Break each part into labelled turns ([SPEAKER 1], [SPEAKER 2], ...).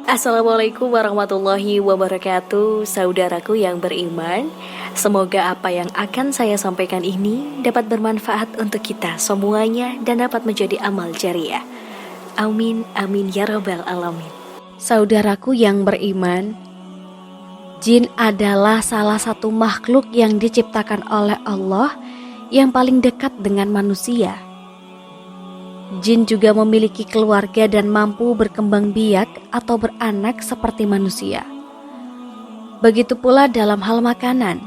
[SPEAKER 1] Assalamualaikum warahmatullahi wabarakatuh, saudaraku yang beriman. Semoga apa yang akan saya sampaikan ini dapat bermanfaat untuk kita semuanya dan dapat menjadi amal jariah. Amin, amin ya rabbal alamin. Saudaraku yang beriman, jin adalah salah satu makhluk yang diciptakan oleh Allah yang paling dekat dengan manusia. Jin juga memiliki keluarga dan mampu berkembang biak atau beranak seperti manusia. Begitu pula dalam hal makanan.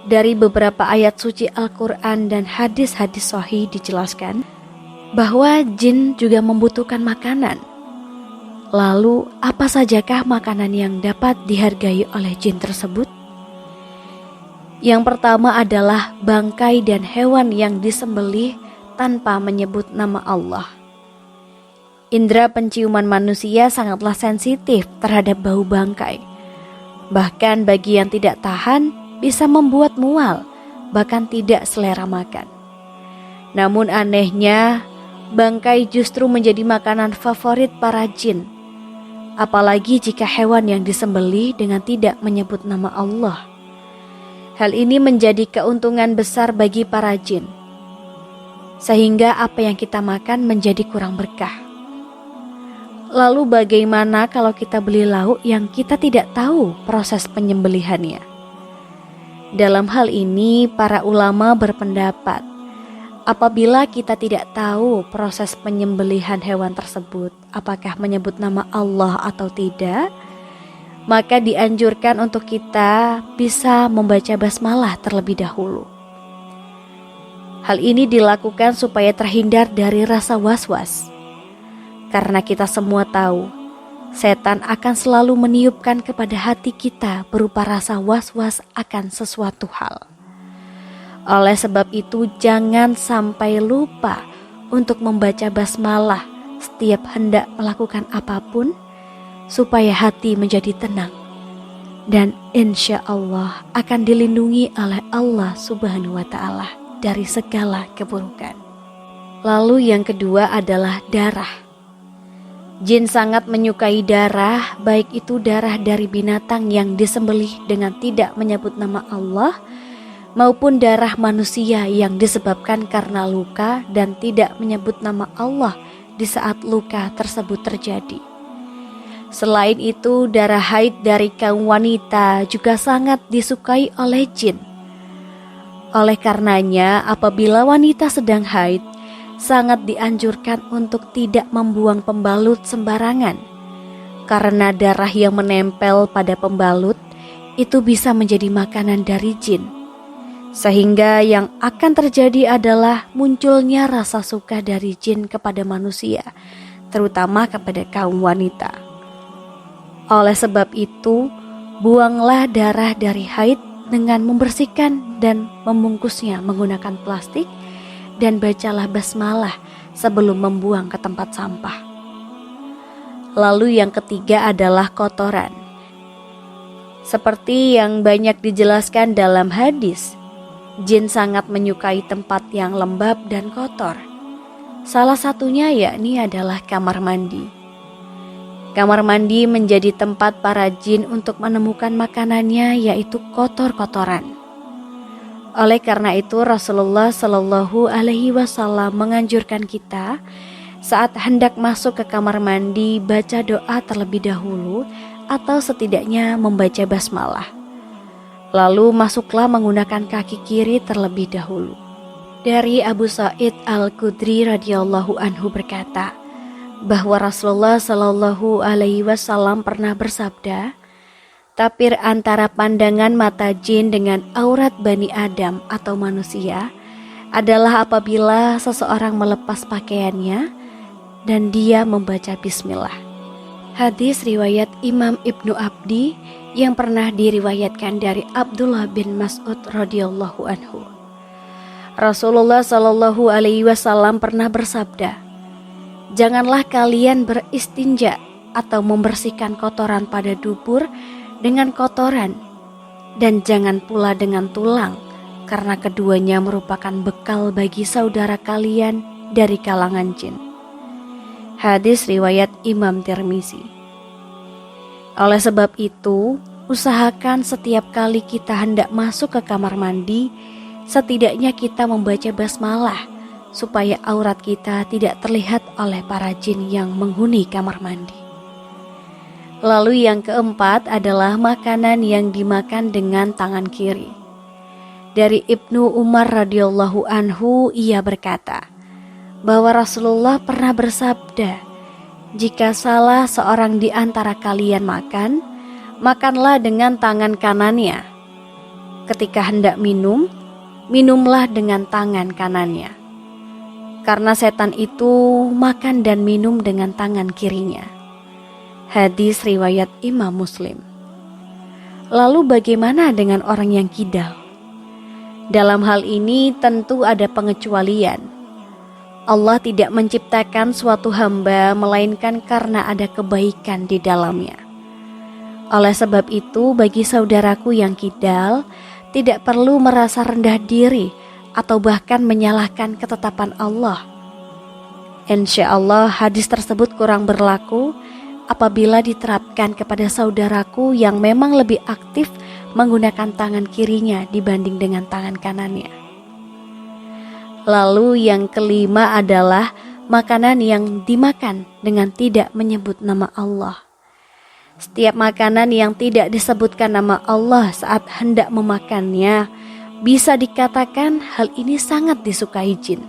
[SPEAKER 1] Dari beberapa ayat suci Al-Quran dan hadis-hadis sahih dijelaskan bahwa jin juga membutuhkan makanan. Lalu apa sajakah makanan yang dapat dihargai oleh jin tersebut? Yang pertama adalah bangkai dan hewan yang disembelih tanpa menyebut nama Allah. Indera penciuman manusia sangatlah sensitif terhadap bau bangkai. Bahkan bagi yang tidak tahan bisa membuat mual, bahkan tidak selera makan. Namun anehnya, bangkai justru menjadi makanan favorit para jin. Apalagi jika hewan yang disembelih dengan tidak menyebut nama Allah. Hal ini menjadi keuntungan besar bagi para jin, sehingga apa yang kita makan menjadi kurang berkah. Lalu bagaimana kalau kita beli lauk yang kita tidak tahu proses penyembelihannya? Dalam hal ini para ulama berpendapat, apabila kita tidak tahu proses penyembelihan hewan tersebut, apakah menyebut nama Allah atau tidak, maka dianjurkan untuk kita bisa membaca basmalah terlebih dahulu. Hal ini dilakukan supaya terhindar dari rasa was-was. Karena kita semua tahu, setan akan selalu meniupkan kepada hati kita berupa rasa was-was akan sesuatu hal. Oleh sebab itu, jangan sampai lupa untuk membaca basmalah setiap hendak melakukan apapun, supaya hati menjadi tenang. Dan insya Allah akan dilindungi oleh Allah Subhanahu wa Ta'ala dari segala keburukan. Lalu yang kedua adalah darah. Jin sangat menyukai darah, baik itu darah dari binatang yang disembelih dengan tidak menyebut nama Allah, maupun darah manusia yang disebabkan karena luka dan tidak menyebut nama Allah di saat luka tersebut terjadi. Selain itu, darah haid dari kaum wanita juga sangat disukai oleh jin. Oleh karenanya, apabila wanita sedang haid, sangat dianjurkan untuk tidak membuang pembalut sembarangan. Karena darah yang menempel pada pembalut itu bisa menjadi makanan dari jin. Sehingga yang akan terjadi adalah munculnya rasa suka dari jin kepada manusia, terutama kepada kaum wanita. Oleh sebab itu, buanglah darah dari haid dengan membersihkan dan membungkusnya menggunakan plastik, dan bacalah basmalah sebelum membuang ke tempat sampah. Lalu yang ketiga adalah kotoran. Seperti yang banyak dijelaskan dalam hadis, jin sangat menyukai tempat yang lembab dan kotor. Salah satunya yakni adalah kamar mandi. Kamar mandi menjadi tempat para jin untuk menemukan makanannya, yaitu kotor-kotoran. Oleh karena itu Rasulullah Shallallahu Alaihi Wasallam menganjurkan kita saat hendak masuk ke kamar mandi baca doa terlebih dahulu atau setidaknya membaca basmalah. Lalu masuklah menggunakan kaki kiri terlebih dahulu. Dari Abu Sa'id Al-Khudri radhiyallahu anhu berkata, bahwa Rasulullah Shallallahu Alaihi Wasallam pernah bersabda, tapir antara pandangan mata jin dengan aurat Bani Adam atau manusia adalah apabila seseorang melepas pakaiannya dan dia membaca bismillah. Hadis riwayat Imam Ibnu Abdi yang pernah diriwayatkan dari Abdullah bin Mas'ud radhiyallahu anhu. Rasulullah Shallallahu Alaihi Wasallam pernah bersabda, janganlah kalian beristinja atau membersihkan kotoran pada dubur dengan kotoran, dan jangan pula dengan tulang, karena keduanya merupakan bekal bagi saudara kalian dari kalangan jin. Hadis riwayat Imam Tirmizi. Oleh sebab itu, usahakan setiap kali kita hendak masuk ke kamar mandi, setidaknya kita membaca basmalah supaya aurat kita tidak terlihat oleh para jin yang menghuni kamar mandi. Lalu yang keempat adalah makanan yang dimakan dengan tangan kiri. Dari Ibnu Umar radhiyallahu anhu, ia berkata bahwa Rasulullah pernah bersabda, "Jika salah seorang di antara kalian makan, makanlah dengan tangan kanannya. Ketika hendak minum, minumlah dengan tangan kanannya. Karena setan itu makan dan minum dengan tangan kirinya." Hadis riwayat Imam Muslim. Lalu bagaimana dengan orang yang kidal? Dalam hal ini tentu ada pengecualian. Allah tidak menciptakan suatu hamba melainkan karena ada kebaikan di dalamnya. Oleh sebab itu, bagi saudaraku yang kidal, tidak perlu merasa rendah diri atau bahkan menyalahkan ketetapan Allah. Insya Allah hadis tersebut kurang berlaku apabila diterapkan kepada saudaraku yang memang lebih aktif menggunakan tangan kirinya dibanding dengan tangan kanannya. Lalu yang kelima adalah makanan yang dimakan dengan tidak menyebut nama Allah. Setiap makanan yang tidak disebutkan nama Allah saat hendak memakannya, bisa dikatakan hal ini sangat disukai jin.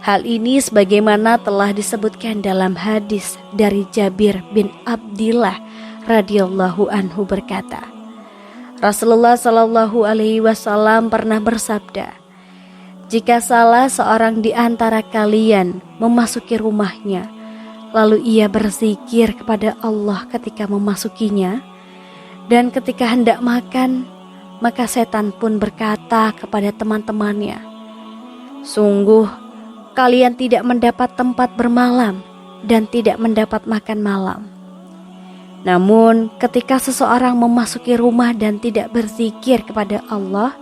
[SPEAKER 1] Hal ini sebagaimana telah disebutkan dalam hadis dari Jabir bin Abdillah radhiyallahu anhu berkata, Rasulullah shallallahu alaihi wasallam pernah bersabda, "Jika salah seorang di antara kalian memasuki rumahnya, lalu ia berzikir kepada Allah ketika memasukinya, dan ketika hendak makan, maka setan pun berkata kepada teman-temannya, 'Sungguh kalian tidak mendapat tempat bermalam dan tidak mendapat makan malam.' Namun ketika seseorang memasuki rumah dan tidak berzikir kepada Allah,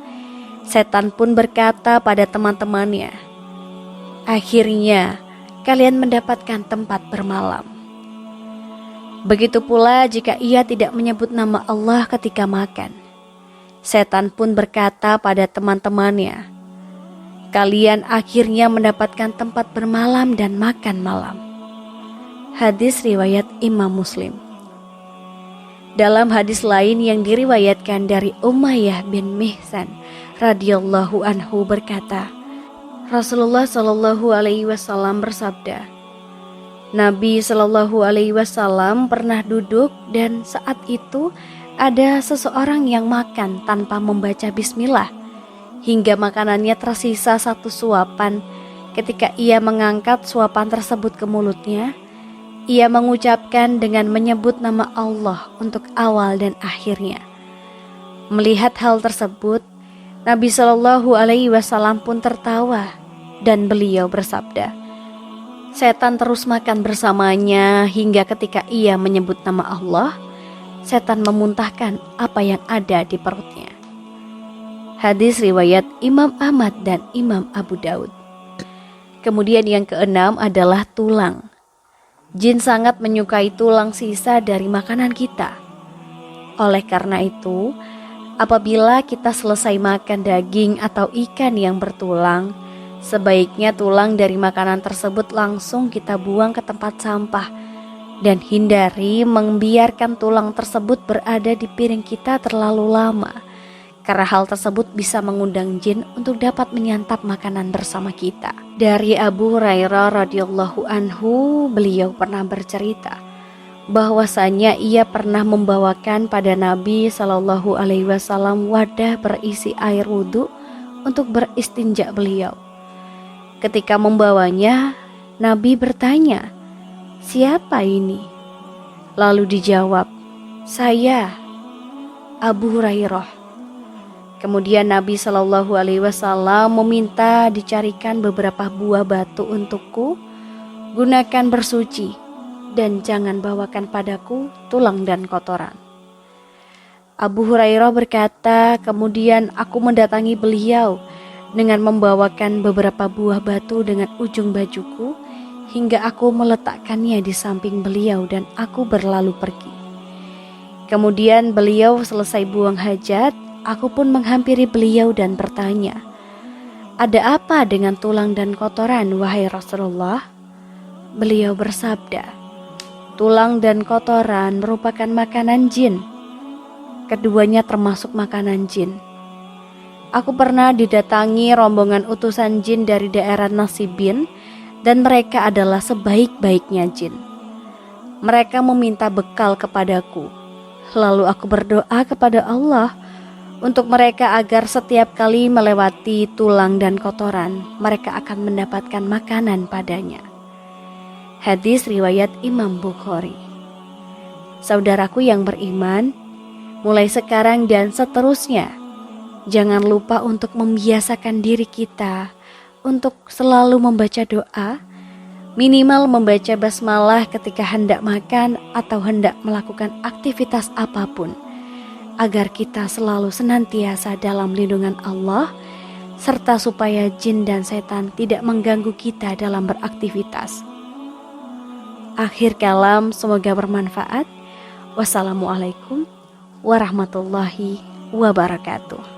[SPEAKER 1] setan pun berkata pada teman-temannya, 'Akhirnya kalian mendapatkan tempat bermalam.' Begitu pula jika ia tidak menyebut nama Allah ketika makan, setan pun berkata pada teman-temannya, 'Kalian akhirnya mendapatkan tempat bermalam dan makan malam.' Hadis riwayat Imam Muslim. Dalam hadis lain yang diriwayatkan dari Umayyah bin Mihsan radhiyallahu anhu berkata, Rasulullah shallallahu alaihi wasallam bersabda, Nabi shallallahu alaihi wasallam pernah duduk dan saat itu ada seseorang yang makan tanpa membaca bismillah hingga makanannya tersisa satu suapan. Ketika ia mengangkat suapan tersebut ke mulutnya, ia mengucapkan dengan menyebut nama Allah untuk awal dan akhirnya. Melihat hal tersebut, Nabi Shallallahu Alaihi Wasallam pun tertawa dan beliau bersabda, setan terus makan bersamanya hingga ketika ia menyebut nama Allah, setan memuntahkan apa yang ada di perutnya. Hadis riwayat Imam Ahmad dan Imam Abu Daud. Kemudian yang keenam adalah tulang. Jin sangat menyukai tulang sisa dari makanan kita. Oleh karena itu, apabila kita selesai makan daging atau ikan yang bertulang, sebaiknya tulang dari makanan tersebut langsung kita buang ke tempat sampah dan hindari membiarkan tulang tersebut berada di piring kita terlalu lama, karena hal tersebut bisa mengundang jin untuk dapat menyantap makanan bersama kita. Dari Abu Hurairah radhiyallahu anhu, beliau pernah bercerita bahwasanya ia pernah membawakan pada Nabi Shallallahu Alaihi Wasallam wadah berisi air wudhu untuk beristinja beliau. Ketika membawanya, Nabi bertanya, "Siapa ini?" Lalu dijawab, "Saya, Abu Hurairah." Kemudian Nabi Shallallahu Alaihi Wasallam meminta dicarikan beberapa buah batu untukku, gunakan bersuci, dan jangan bawakan padaku tulang dan kotoran. Abu Hurairah berkata, kemudian aku mendatangi beliau dengan membawakan beberapa buah batu dengan ujung bajuku, hingga aku meletakkannya di samping beliau dan aku berlalu pergi. Kemudian beliau selesai buang hajat, aku pun menghampiri beliau dan bertanya, "Ada apa dengan tulang dan kotoran, wahai Rasulullah?" Beliau bersabda, "Tulang dan kotoran merupakan makanan jin. Keduanya termasuk makanan jin. Aku pernah didatangi rombongan utusan jin dari daerah Nasibin, dan mereka adalah sebaik-baiknya jin. Mereka meminta bekal kepadaku. Lalu aku berdoa kepada Allah untuk mereka agar setiap kali melewati tulang dan kotoran, mereka akan mendapatkan makanan padanya." Hadis riwayat Imam Bukhari. Saudaraku yang beriman, mulai sekarang dan seterusnya, jangan lupa untuk membiasakan diri kita untuk selalu membaca doa, minimal membaca basmalah ketika hendak makan atau hendak melakukan aktivitas apapun, agar kita selalu senantiasa dalam lindungan Allah, serta supaya jin dan setan tidak mengganggu kita dalam beraktivitas. Akhir kalam, semoga bermanfaat. Wassalamualaikum warahmatullahi wabarakatuh.